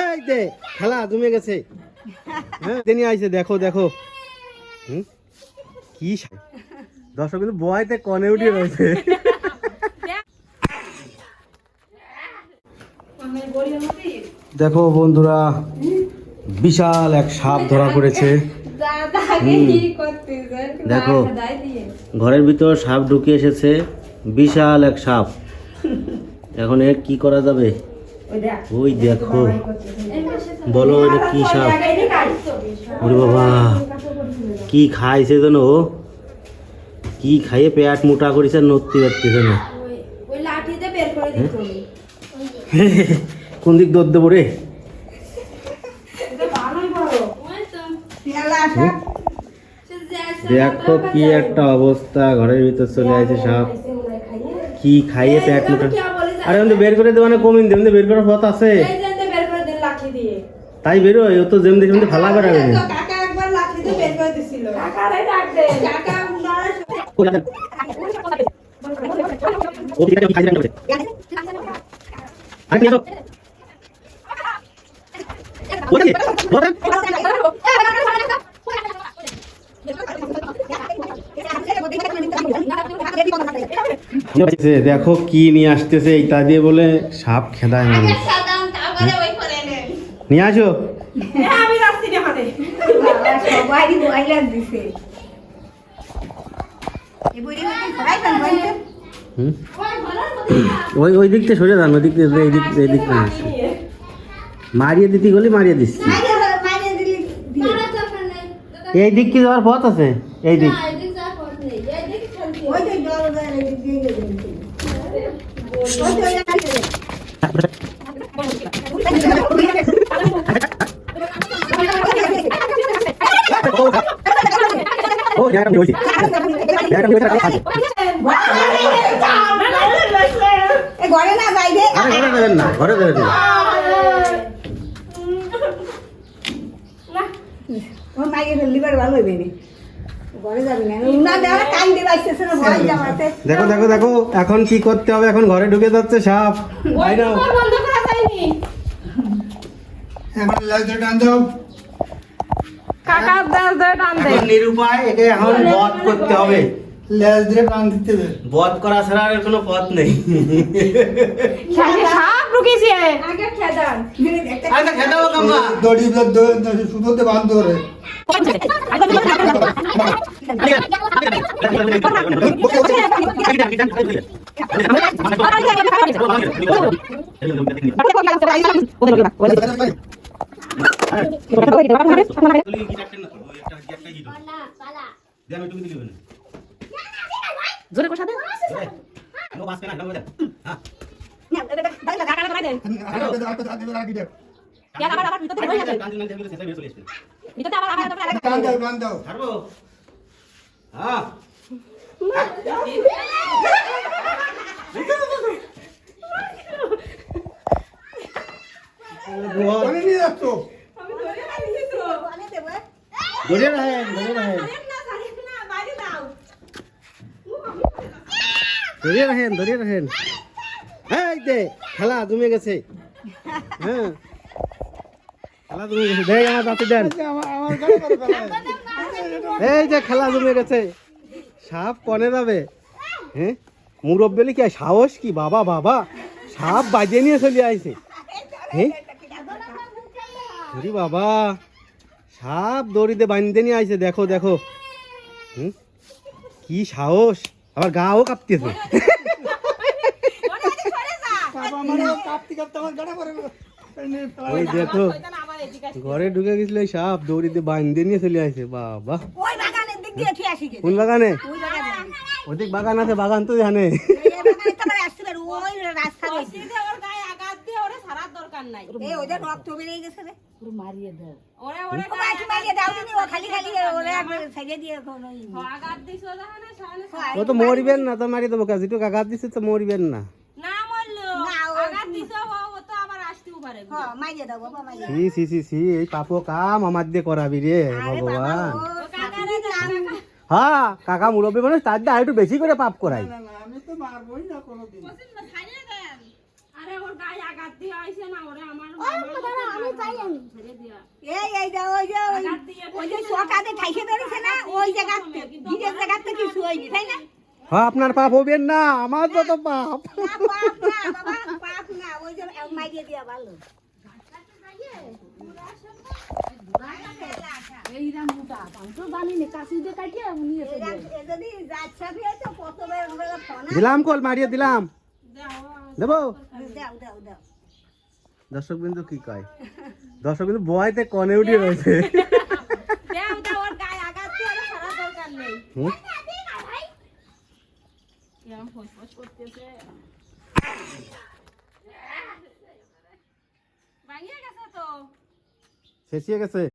এই দে খেলা জমে গেছে। হ্যাঁ তিনি আইছে দেখো দেখো। কি দর্শক কিন্তু বয়তে কনে উঠে রয়েছে। দেখো বন্ধুরা বিশাল এক সাপ ধরা পড়েছে। দেখো ঘরের ভিতর সাপ ঢুকে এসেছে, বিশাল এক সাপ। এখন এর কি করা যাবে? ওই দেখো, বলো এটা কি সাপ? ওরে বাবা, কি খাইছে যেন, কি খাইয়ে পেট মোটা করেছে, নড়তে পারতেছে না। কোন দিক দৌড় দেবো রে? দেখো কি একটা অবস্থা, ঘরের ভিতর চলে আসছে সাপ। কি খাইয়ে পেট মোটা। আরে বের করে দেওয়া না, কমিন দেবেন, বের করার পথ আছে। তাই বেরোয়, ও তো যেমন দেখবেন ফালা বেড়াবে। দেখো কি নিয়ে আসতেছে, এইটা দিয়ে বলে সাপ খেদায় মানুষ। নিয়ে আসো। ওই ওই দিকটা সরে যান, ওই দিক এই দিক এই দিক না মারিয়ে দিতে গেলে মারিয়ে দিচ্ছি। এই দিক কি যাওয়ার পথ আছে? এই দিক ঘরে ঘরে দেখো দেখো দেখো, এখন কি করতে হবে? এখন ঘরে ঢুকে যাচ্ছে সাপ। নিরুপায়, একে এখন বধ করতে হবে। বধ করা ছাড়া আর কোনো পথ নেই। সুতোতে বান্ধ করে জোরে কষা দে। নো বাস কেন না হ্যাঁ না দাদা কাকা করে দে। ইয়া আবার ভিতর থেকে বসে কান দিন দেখলে সেটা বের চলে আসবে। ভিতর থেকে আবার কান দাও ছাড়বো। হ্যাঁ আমি নিয়ে যাচ্ছ। আমি ধরে আনিছি তো। আমি দেব। ধরে রাখেন, ধরে রাখেন। ধরে রাখেন, ধরে রাখেন। এই দে খেলা জমে গেছে। হ্যাঁ খেলা জমে গেছে, দেখ আমার দাঁতে দেন। এই যে খেলা জমে গেছে, সাপ কনে যাবে? হ্যাঁ মুরব্বেলি কি সাহস কি? বাবা বাবা, সাপ বাজিয়ে নিয়ে চলে আইছে। হ্যাঁ বাবা, সাপ দড়িতে বাঁধতে নিয়ে আইছে। দেখো দেখো, কি সাহস, আবার গাও কাঁপতেছে। ওই দেখো ঘরে ঢুকে গেছিল সাপ, দড়িতে বাঁধতে নিয়ে চলে আসে। বাবা কোন বাগানে? ওদিক বাগান আছে, বাগান তো জানে। ও তো মরবেন না, তো মারিয়ে দেবো কাজ। একটু আঘাত দিচ্ছে তো মরবেন না। এই পাপো কাম আমার দিয়ে করাবি রে ভগবান। হ্যাঁ কাকা মুরব্বী মানুষ, তার দিয়ে একটু বেশি করে পাপ করাই। আরে ওর গায়ে আঘাত দিয়ে আইছে না ওরে আমার আমি চাই আমি এই যে ওই যে সকালে ঠাইছে ধরেছে না ওই জায়গাতে ভিড়ের জায়গাতে কিছু হয়নি তাই না? হ্যাঁ আপনার পাপ হবেন না, আমার যত পাপ। না পাপ না বাবা, পাপ না, ওই যে মাইরে দিয়া ভালো। এইরা মোটা আমি তো জানি না কাশি দিয়ে কাটিয়ে নিয়ে এসে যদি যাচ্ছে দিয়ে তো কত বেলা ফোন দিলাম কল মারিয়ে দিলাম, দেবো। দাও দাও দাও। দর্শক বিন্দু কি কয়, দর্শক বিন্দু বয়তে কনে উঠে রয়েছে। দাও দাও, ওর গায়ে আঘাত দিয়ে আর সারা দরকার নেই। হুম? কেমন ফসফস করতেছে ভাঙিয়ে গেছে তো শেষিয়ে গেছে।